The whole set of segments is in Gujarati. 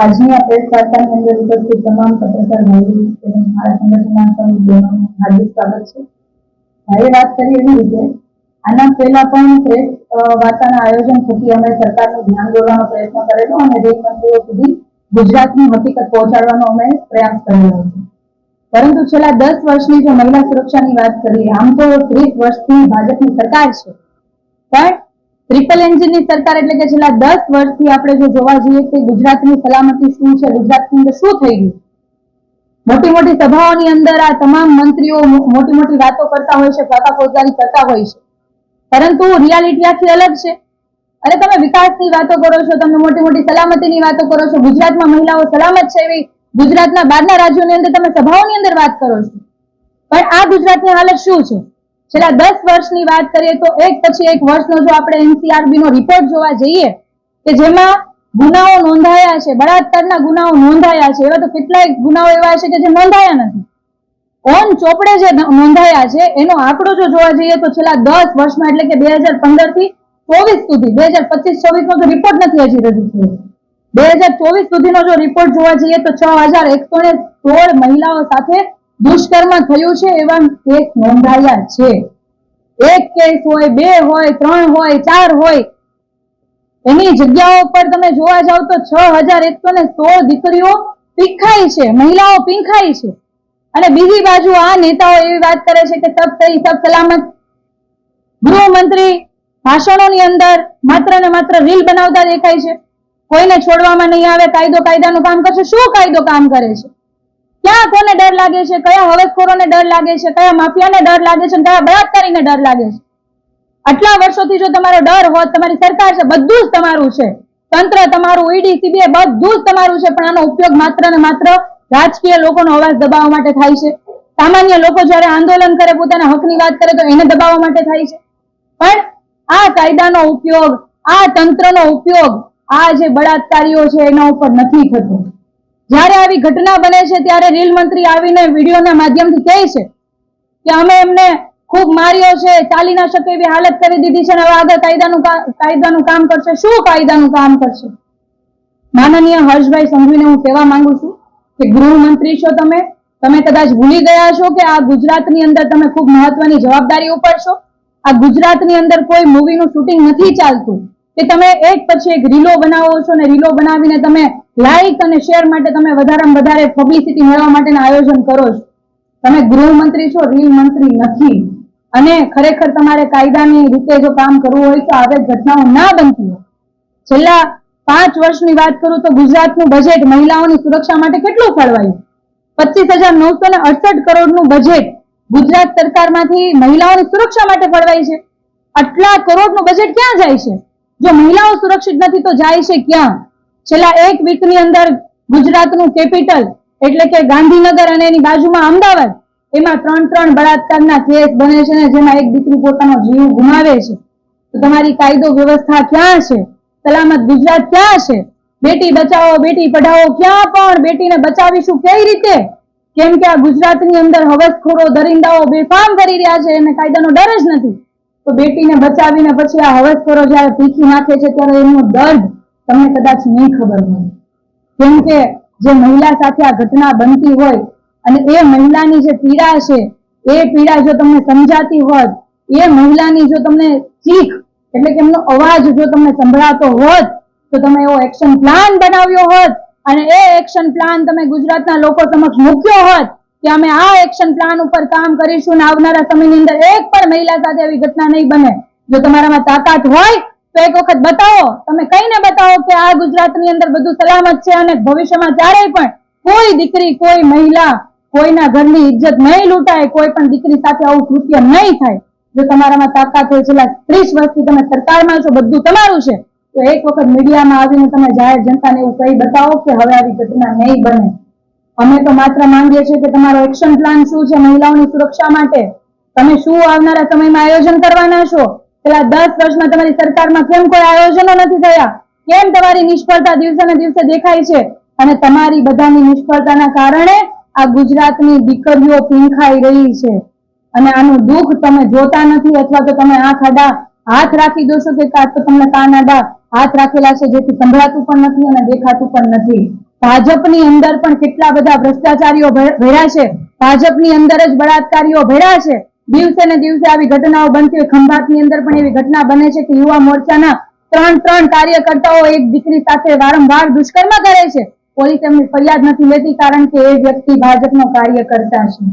આજની આ પ્રેસ વાર્તાની અંદર ઉપસ્થિત તમામ પત્રકાર ભાઈઓ અને મારા સંગઠનના સૌ બહેનોનું હાર્દિક સ્વાગત છે. ભાઈએ વાત કરી એવી રીતે આના પહેલા પણ પ્રેસ વાર્તાના આયોજન થકી અમે સરકારનું ધ્યાન દોરવાનો પ્રયત્ન કરેલો અને રેલ મંત્રીઓ સુધી ગુજરાતની હકીકત પહોંચાડવાનો અમે પ્રયાસ કરેલો હતો. પરંતુ છેલ્લા 10 વર્ષની જો મહિલા સુરક્ષાની વાત કરીએ, આમ તો 30 વર્ષથી ભાજપની સરકાર છે, પણ ટ્રિપલ એન્જિનની સરકાર એટલે કે છેલ્લા 10 વર્ષથી આપણે જો જોવા જઈએ કે ગુજરાતની સલામતી શું છે, ગુજરાતની અંદર શું થઈ ગયું. મોટી મોટી સભાઓની અંદર આ તમામ મંત્રીઓ મોટી મોટી વાતો કરતા હોય છે, ફાંફાફોજદારી કરતા હોય છે, પરંતુ રિયાલિટી આખી અલગ છે. અને તમે વિકાસની વાતો કરો છો, તમે મોટી મોટી સલામતીની વાતો કરો છો, ગુજરાતમાં મહિલાઓ સલામત છે એવી ગુજરાતના બહારના રાજ્યોની અંદર તમે સભાઓની અંદર વાત કરો છો, પણ આ ગુજરાતની હાલત શું છે? છેલ્લા 10 વર્ષની વાત કરીએ તો એક પછી એક વર્ષનો જો આપણે એનસીઆરબી નો રિપોર્ટ જોવા જઈએ કે જેમાં ગુનાઓ નોંધાયા છે, બળાત્કારના ગુનાઓ નોંધાયા છે, એવા તો કેટલાય ગુનાઓ એવા છે કે જે નોંધાયા નથી. ઓન ચોપડે જે નોંધાયા છે એનો આંકડો જો જોવા જઈએ તો છેલ્લા 10 વર્ષમાં એટલે કે 2015 થી 24 સુધી, 2025-26 નો તો રિપોર્ટ નથી હજી રજૂ થયો, 2024 સુધીનો જો રિપોર્ટ જોવા જઈએ તો 6116 મહિલાઓ સાથે દુષ્કર્મ થયું છે એવા કેસ નોંધાયા છે. એક કેસ હોય, 2 હોય, 3 હોય, 4 હોય, એની જગ્યાઓ પર તમે જોવા જાવ તો 6116 દીકરીઓ પીંખાઈ છે, મહિલાઓ પીંખાઈ છે. અને બીજી બાજુ આ નેતાઓ એવી વાત કરે છે કે સબ સહી સબ સલામત. ગૃહમંત્રી ભાષણોની અંદર માત્ર ને માત્ર રીલ બનાવતા દેખાય છે, કોઈને છોડવામાં નહીં આવે, કાયદાનું કામ કરશે. શું કાયદો કામ કરે છે? ક્યાં કોને ડર લાગે છે? કયા હવસખોરોને ડર લાગે છે? કયા માફિયાને ડર લાગે છે? કયા બળાત્કારીને ડર લાગે છે? આટલા વર્ષોથી જો તમારો ડર હોત, તમારી સરકાર છે, બધું જ તમારું છે, તંત્ર તમારું, ઈડી સીબીઆઈ બધું જ તમારું છે, પણ આનો ઉપયોગ માત્ર ને માત્ર રાજકીય લોકોનો અવાજ દબાવવા માટે થાય છે. સામાન્ય લોકો જયારે આંદોલન કરે, પોતાના હકની વાત કરે તો એને દબાવવા માટે થાય છે. પણ આ કાયદાનો ઉપયોગ, આ તંત્રનો ઉપયોગ આ જે બળાત્કારીઓ છે એના ઉપર નથી થતો. જયારે આવી ઘટના બને છે ત્યારે રેલ મંત્રી આવીને વિડીયોના માધ્યમથી કહે છે કે અમે એમને ખૂબ માર્યો છે, ચાલી ના શકે એવી હાલત કરી દીધી છે, અને હવે આગળ કાયદાનું કામ કરશે. શું કાયદાનું કામ કરશે? માનનીય હર્ષભાઈ સંઘવીને હું કહેવા માંગુ છું કે ગૃહમંત્રી છો તમે કદાચ ભૂલી ગયા છો કે આ ગુજરાતની અંદર તમે ખૂબ મહત્વની જવાબદારી ઉપાડશો. આ ગુજરાતની અંદર કોઈ મૂવીનું શૂટિંગ નથી ચાલતું કે તમે એક પછી એક રીલો બનાવો છો ને રીલો બનાવીને તમે લાઈક અને શેર માટે તમે વધારેમાં વધારે પબ્લિસિટી મેળવવા માટેના આયોજન કરો છો. તમે ગૃહમંત્રી છો, રીલ મંત્રી નથી. અને ખરેખર તમારે કાયદાની રીતે જો કામ કરવું હોય તો આવી ઘટનાઓ ના બનતી હોય. છેલ્લા 5 વર્ષની વાત કરું તો ગુજરાતનું બજેટ મહિલાઓની સુરક્ષા માટે કેટલું ફાળવાયું? 25,968 કરોડનું બજેટ ગુજરાત સરકારમાંથી મહિલાઓની સુરક્ષા માટે ફાળવાય છે. આટલા કરોડનું બજેટ ક્યાં જાય છે? જો મહિલાઓ સુરક્ષિત નથી તો જાય છે ક્યાં? છેલ્લા એક વીકની અંદર ગુજરાતનું કેપિટલ એટલે કે ગાંધીનગર અને એની બાજુમાં અમદાવાદ, એમાં 3 બળાત્કારના કેસ બને છે, જેમાં એક દીકરી પોતાનો જીવ ગુમાવે છે. તો તમારી કાયદો વ્યવસ્થા ક્યાં છે? સલામત ગુજરાત ક્યાં છે? બેટી બચાવો, બેટી પઢાઓ, ક્યાં પણ બેટીને બચાવીશું કઈ રીતે? કેમ કે આ ગુજરાતની અંદર હવસખોરો, દરિંદાઓ બેફામ કરી રહ્યા છે, એને કાયદાનો ડર જ નથી. તો બેટીને બચાવીને પછી આ હવસખોરો જયારે પીખી નાખે છે ત્યારે એનો દર્દ તમને કદાચ નહીં ખબર હોય. કેમ કે જે મહિલા સાથે આ ઘટના બનતી હોય અને એ મહિલાની જે પીડા છે, એ પીડા જો તમને સમજાતી હોત, એ મહિલાની જો તમને ચીખ એટલે કે એમનો અવાજ જો તમને સંભળાતો હોત તો તમે એવો એક્શન પ્લાન બનાવ્યો હોત અને એ એક્શન પ્લાન તમે ગુજરાતના લોકો સમક્ષ મૂક્યો હોત કે અમે આ એક્શન પ્લાન ઉપર કામ કરીશું અને આવનારા સમયની અંદર એક પણ મહિલા સાથે એવી ઘટના નહીં બને. જો તમારામાં તાકાત હોય તો એક વખત બતાવો, તમે કહીને બતાવો કે આ ગુજરાતની અંદર બધું સલામત છે અને ભવિષ્યમાં ક્યારેય પણ કોઈ દીકરી, કોઈ મહિલા, કોઈના ઘરની ઇજ્જત નહીં લૂંટાય, કોઈ પણ દીકરી સાથે આવું કૃત્ય નહીં થાય. જો તમારામાં તાકાત હોય, છેલ્લા 30 વર્ષથી તમે સરકારમાં છો, બધું તમારું છે, તો એક વખત મીડિયામાં આવીને તમે જાહેર જનતાને એવું કહી બતાવો કે હવે આવી ઘટના નહીં બને. અમે તો માત્ર માંગીએ છીએ કે તમારો એક્શન પ્લાન શું છે મહિલાઓની સુરક્ષા માટે? તમે શું આવનારા સમયમાં આયોજન કરવાના છો? છેલ્લા 10 વર્ષમાં તમારી સરકારમાં કેમ કોઈ આયોજનો નથી થયા? કેમ તમારી નિષ્ફળતા દિવસે ને દિવસે દેખાય છે? અને તમારી બધાની નિષ્ફળતાના કારણે આ ગુજરાતની દીકરીઓ પીંખાઈ રહી છે અને આનું દુઃખ તમે જોતા નથી, અથવા તો તમે આંખ આડા હાથ રાખી દો છો કે તો તમને કાન આડા હાથ રાખેલા છે જેથી સંભળાતું પણ નથી અને દેખાતું પણ નથી. ભાજપની અંદર પણ કેટલા બધા ભ્રષ્ટાચારીઓ ભર્યા છે, ભાજપની અંદર જ બળાત્કારીઓ ભર્યા છે. દિવસે ને દિવસે આવી ઘટનાઓ બનતી હોય. ખંભાતની અંદર પણ એવી ઘટના બને છે કે યુવા મોરચાના 3 કાર્યકર્તાઓ એક દીકરી સાથે વારંવાર દુષ્કર્મ કરે છે. પોલીસ એમની ફરિયાદ નથી લેતી કારણ કે એ વ્યક્તિ ભાજપનો કાર્યકર્તા છે.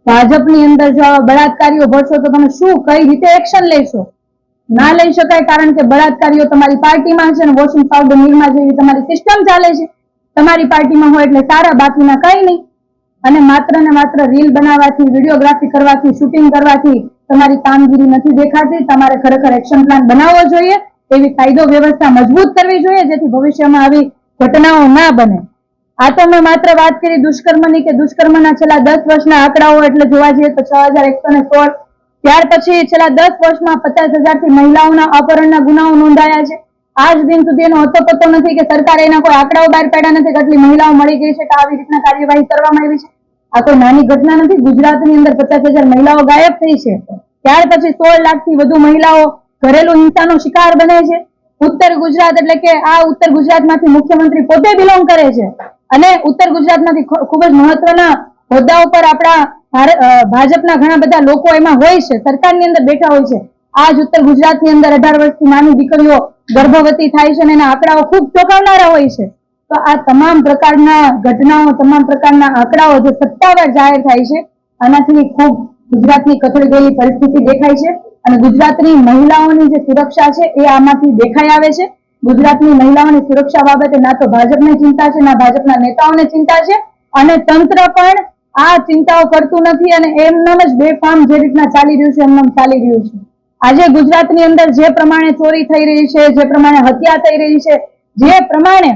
ભાજપની અંદર જો આવા બળાત્કારીઓ ભરશો તો તમે શું કઈ રીતે એક્શન લેશો? ના લઈ શકાય કારણ કે બળાત્કારીઓ તમારી પાર્ટીમાં છે અને વોશિંગ પાવડર નિર્મા જેવી તમારી સિસ્ટમ ચાલે છે. તમારી પાર્ટીમાં હોય એટલે સારા, બાકીના કઈ નહીં. અને માત્ર ને માત્ર રીલ બનાવવાથી, વિડીયોગ્રાફી કરવાથી, શૂટિંગ કરવાથી તમારી કામગીરી નથી દેખાતી. તમારે ખરેખર એક્શન પ્લાન બનાવવો જોઈએ. એવી કાયદો વ્યવસ્થા મજબૂત કરવી જોઈએ જેથી ભવિષ્યમાં આવી ઘટનાઓ ના બને. આ તો મેં માત્ર વાત કરી દુષ્કર્મની કે દુષ્કર્મના છેલ્લા 10 વર્ષના આંકડાઓ એટલે જોવા જઈએ તો 6116. ત્યાર પછી છેલ્લા 10 વર્ષમાં 50,000 થી મહિલાઓના અપહરણના ગુનાઓ નોંધાયા છે. આજ દિન સુધી એનો અતપત્તો નથી કે સરકારે એના કોઈ આંકડાઓ બહાર પાડ્યા નથી કે આટલી મહિલાઓ મળી ગઈ છે કે આવી રીતના કાર્યવાહી કરવામાં આવી છે. આ કોઈ નાની ઘટના નથી. ગુજરાતની અંદર 50,000 મહિલાઓ ગાયબ થઈ છે. ત્યાર પછી 16 લાખથી વધુ મહિલાઓ ઘરેલુ હિંસાનો શિકાર બને છે. ઉત્તર ગુજરાત એટલે કે આ ઉત્તર ગુજરાતમાંથી મુખ્યમંત્રી પોતે બિલોંગ કરે છે અને ઉત્તર ગુજરાતમાંથી ખૂબ જ મહત્વના હોદ્દાઓ પર આપણા ભાજપના ઘણા બધા લોકો એમાં હોય છે, સરકારની અંદર બેઠા હોય છે. આજ ઉત્તર ગુજરાતની અંદર 18 વર્ષથી નાની દીકરીઓ ગર્ભવતી થાય છે અને એના આંકડાઓ ખૂબ ચોંકાવનારા હોય છે. તો આ તમામ પ્રકારના ઘટનાઓ, તમામ પ્રકારના આંકડાઓ જે સત્તાવાર જાહેર થાય છે, આનાથી ખૂબ ગુજરાતની કથળી ગયેલી પરિસ્થિતિ દેખાય છે અને ગુજરાતની મહિલાઓની જે સુરક્ષા છે એ આમાંથી દેખાઈ આવે છે. ગુજરાતની મહિલાઓની સુરક્ષા બાબતે ના તો ભાજપને ચિંતા છે, ના ભાજપના નેતાઓને ચિંતા છે અને તંત્ર પણ આ ચિંતાઓ કરતું નથી અને એમનામ જ બેફામ જે રીતના ચાલી રહ્યું છે એમનામ ચાલી રહ્યું છે. આજે ગુજરાતની અંદર જે પ્રમાણે ચોરી થઈ રહી છે, જે પ્રમાણે હત્યા થઈ રહી છે, જે પ્રમાણે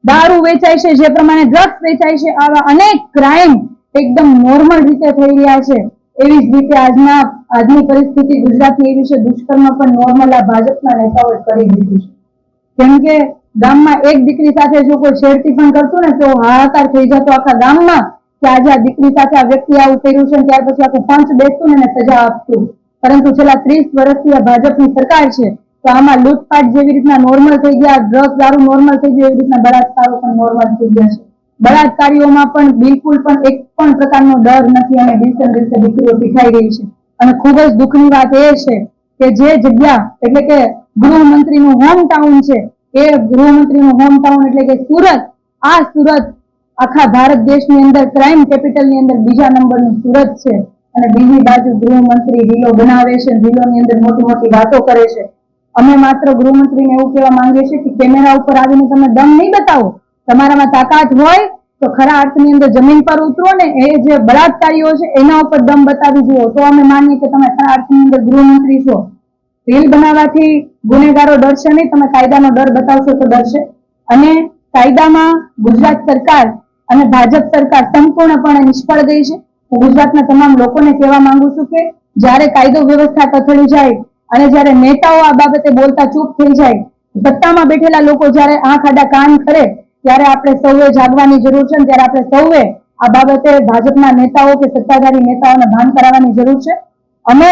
દારૂ વેચાય છે, જે પ્રમાણે ડ્રગ્સ વેચાય છે, આવા અનેક ક્રાઇમ એકદમ નોર્મલ રીતે થઈ રહ્યા છે. એવી જ રીતે આજની પરિસ્થિતિ ગુજરાતની એવી છે, દુષ્કર્મ પણ નોર્મલ આ ભાજપના નેતાઓએ કરી દીધું છે. કેમ કે ગામમાં એક દીકરી સાથે જો કોઈ છેડતી પણ કરતું ને તો હાહાકાર થઈ જતો આખા ગામમાં કે આજે આ દીકરી સાથે આ વ્યક્તિ આવું કર્યું છે. ત્યાર પછી આખું પંચ બેસતું ને સજા આપતું. પરંતુ છેલ્લા 30 વર્ષથી આ ભાજપની સરકાર છે તો આમાં લૂંટફાટ જેવી રીતના નોર્મલ થઈ ગયા, ડ્રગ્સ દારૂ નોર્મલ થઈ ગયું, એવી રીતના બળાત્કારો પણ નોર્મલ થઈ ગયા છે. બળાત્કારીઓમાં પણ બિલકુલ પણ એક પણ પ્રકારનો ડર નથી અને દિવસે દિવસે દીકરીઓ શીખાઈ રહી છે. અને ખૂબ જ દુઃખની વાત એ છે કે જે જગ્યા એટલે કે ગૃહમંત્રીનું હોમ ટાઉન છે, એ ગૃહમંત્રીનું હોમ ટાઉન એટલે કે સુરત, આ સુરત આખા ભારત દેશની અંદર ક્રાઇમ કેપિટલની અંદર બીજા નંબરનું સુરત છે અને બીજી બાજુ ગૃહમંત્રી રીલો બનાવે છે, રીલોની અંદર મોટી મોટી વાતો કરે છે. અમે માત્ર ગૃહમંત્રીને એવું કહેવા માંગીએ છીએ કે કેમેરા ઉપર આવીને તમે દમ નહીં બતાવો. તમારામાં તાકાત હોય તો ખરા અર્થની અંદર જમીન પર ઉતરો ને એ જે બળાત્કારીઓ છે એના ઉપર દમ બતાવી જુઓ તો અમે માનીએ કે તમે ખરા અર્થની અંદર ગૃહમંત્રી છો. રીલ બનાવવાથી ગુનેગારો ડરશે નહીં, તમે કાયદાનો ડર બતાવશો તો ડરશે. અને કાયદામાં ગુજરાત સરકાર અને ભાજપ સરકાર સંપૂર્ણપણે નિષ્ફળ ગઈ છે. હું ગુજરાતના તમામ લોકોને કહેવા માંગુ છું કે જ્યારે કાયદો વ્યવસ્થા કથળી જાય અને જ્યારે નેતાઓ આ બાબતે બોલતા ચૂપ થઈ જાય, સત્તામાં બેઠેલા લોકો જ્યારે આંખ આડા કાન કરે ત્યારે આપણે સૌએ જાગવાની જરૂર છે. ત્યારે આપણે સૌએ આ બાબતે ભાજપના નેતાઓ કે સત્તાધારી નેતાઓને ભાન કરાવવાની જરૂર છે. અમે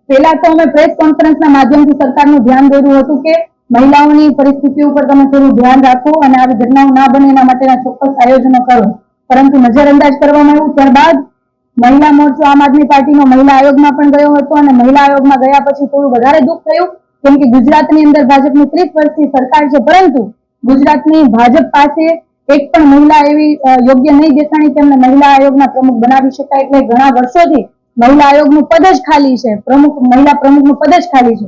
પહેલા તો અમે પ્રેસ કોન્ફરન્સના માધ્યમથી સરકારનું ધ્યાન દોર્યું હતું કે મહિલાઓની પરિસ્થિતિ ઉપર તમે થોડું ધ્યાન રાખો અને આવી ઘટનાઓ ના બને એના માટેના ચોક્કસ આયોજનો કરો, પરંતુ નજરઅંદાજ કરવામાં આવ્યું. ત્યારબાદ મહિલા મોરચો આમ આદમી પાર્ટીનો મહિલા આયોગમાં પણ ગયો હતો અને મહિલા આયોગમાં ગયા પછી થોડું વધારે દુઃખ થયું કેમ કે ગુજરાતની અંદર ભાજપની 30 વર્ષથી સરકાર છે, પરંતુ ગુજરાતની ભાજપ પાસે એક પણ મહિલા એવી યોગ્ય નહીં દેખાણી તેમને મહિલા આયોગના પ્રમુખ બનાવી શકાય. એટલે ઘણા વર્ષોથી મહિલા આયોગનું પદ જ ખાલી છે, મહિલા પ્રમુખનું પદ જ ખાલી છે.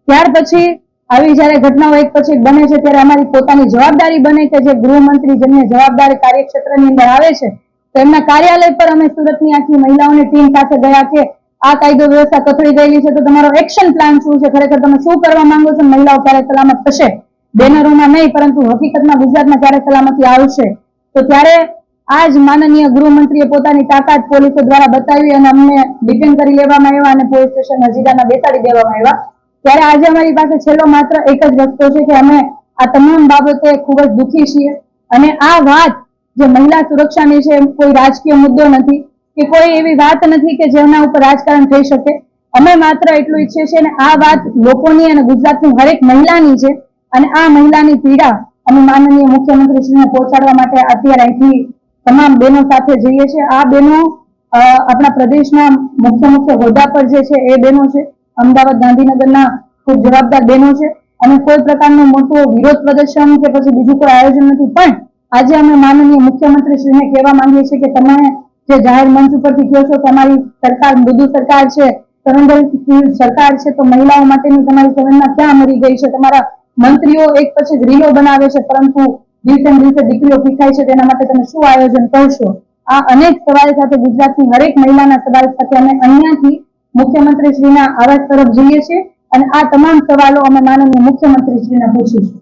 ત્યાર પછી આવી જયારે ઘટનાઓ એક પછી બને છે ત્યારે અમારી પોતાની જવાબદારી બને કે જે ગૃહમંત્રી જેમને જવાબદાર કાર્યક્ષેત્રની અંદર આવે છે તો એમના કાર્યાલય પર અમે સુરતની આખી મહિલાઓની ટીમ સાથે ગયા કે આ કાયદો વ્યવસ્થા કથળી ગયેલી છે તો તમારો એક્શન પ્લાન શું છે, ખરેખર તમે શું કરવા માંગો છો, મહિલાઓ ક્યારે સલામત થશે, બેનરોમાં નહીં પરંતુ હકીકતમાં ગુજરાતમાં ક્યારે સલામતી આવશે. તો ત્યારે આજ માનનીય ગૃહમંત્રીએ પોતાની તાકાત પોલીસો દ્વારા બતાવી અને અમને ડિટેન કરી લેવામાં આવ્યા અને પોલીસ સ્ટેશન હજીરાના બેસાડી દેવામાં આવ્યા. ત્યારે આજે અમારી પાસે છેલ્લો માત્ર એક જ રસ્તો છે કે અમે આ તમામ બાબતે ખૂબ જ દુઃખી છીએ અને આ વાત જે મહિલા સુરક્ષાની છે કોઈ રાજકીય મુદ્દો નથી કે કોઈ એવી વાત નથી કે જેના ઉપર રાજકારણ થઈ શકે. અમે માત્ર એટલું ઈચ્છીએ છીએ અને આ વાત લોકોની અને ગુજરાતની હરેક મહિલાની છે અને આ મહિલાની પીડા અમે માનનીય મુખ્યમંત્રીશ્રીને પહોંચાડવા માટે અત્યારે અહીંથી તમામ બહેનો સાથે જઈએ છીએ. આ બહેનો આપણા પ્રદેશના મુખ્ય હોદ્દા પર જે છે એ બહેનો છે. અમદાવાદ ગાંધીનગરના ખૂબ જવાબદાર બહેનો છે અને કોઈ પ્રકારનો મોટો વિરોધ પ્રદર્શન કે પછી બીજું કોઈ આયોજન નથી. પણ આજે અમે માનનીય મુખ્યમંત્રીશ્રીને કહેવા માંગીએ છીએ કે તમે જે જાહેર મંચ ઉપરથી કહો છો તમારી સરકાર મૃદુ સરકાર છે, સંવેદનશીલ સરકાર છે, તો મહિલાઓ માટેની તમારી સંવેદના ક્યાં મરી ગઈ છે? તમારા મંત્રીઓ એક પછી રીલો બનાવે છે, પરંતુ દિવસે ને દિવસે દીકરીઓ પીઠાય છે, તેના માટે તમે શું આયોજન કરશો? આ અનેક સવાલ સાથે ગુજરાતની હરેક મહિલાના સવાલ સાથે અમે અહીંયાથી મુખ્યમંત્રીશ્રીના આવાસ તરફ જઈએ છીએ અને આ તમામ સવાલો અમે માનનીય મુખ્યમંત્રીશ્રીને પૂછીશું.